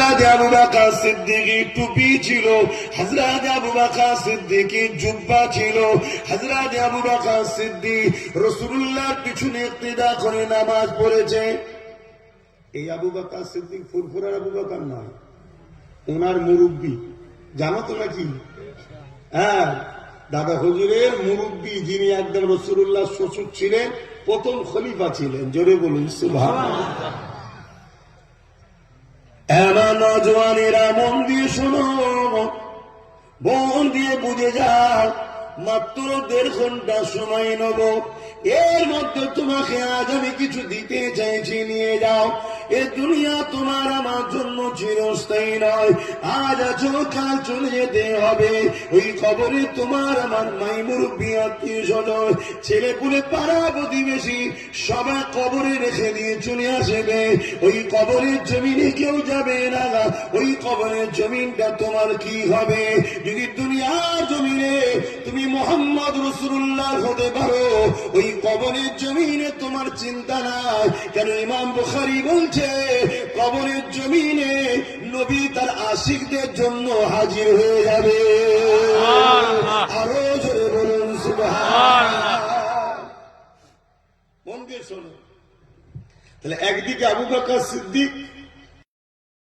হযরত আবু বকর সিদ্দিকীর টুপি ছিল, হযরত আবু বকর সিদ্দিকীর জুব্বা ছিল। হযরত আবু বকর সিদ্দিক রাসূলুল্লাহর পিছনে ইক্তিদা করে নামাজ পড়েছে। এই আবু বকর সিদ্দিক ফুরফুরার আবু বকর নয়, ওনার মুরব্বী। জানো তো নাকি? হ্যাঁ, দাদা হুজুরের মুরব্বী, যিনি একদম রাসূলুল্লাহ শ্বশুর ছিলেন, প্রথম খলিফা ছিলেন। জোরে বলুন সুবহানাল্লাহ। এমন নওজওয়ানেরা মন দিয়ে শোনো, মন দিয়ে বুঝে যাও, মাত্র 1.5 ঘন্টা সময় নেব, এর মধ্যে তোমাকে আজ আমি কিছু দিতে চাইছি, নিয়ে যাও। এ দুনিয়া তোমার আমার জন্য চিরস্থায়ী নয়, আজ আছো কাল চলে যেতে হবে। ওই কবরে তোমার আমার মাই মুরব্বী, আত্মীয় স্বজন, ছেলে পুলে, পাড়া প্রতিবেশী সবাই কবরে রেখে দিয়ে চলে আসবে। ওই কবরের জমিনে কেউ যাবে না। ওই কবরের জমিনটা তোমার কি হবে? যদি দুনিয়ার জমিনে তুমি মুহাম্মদ রাসূলুল্লাহ হতে পারো, ওই কবরের জমিনে তোমার চিন্তা নাই। কেন ইমাম বুখারী বলছে, কবরের জমিনে নবী তার আশিকদের জন্য হাজির হয়ে যাবে। আরো জোরে বলুন সুবহানাল্লাহ। মন দিয়ে শোনো। তাহলে একদিকে আবু বকর সিদ্দিক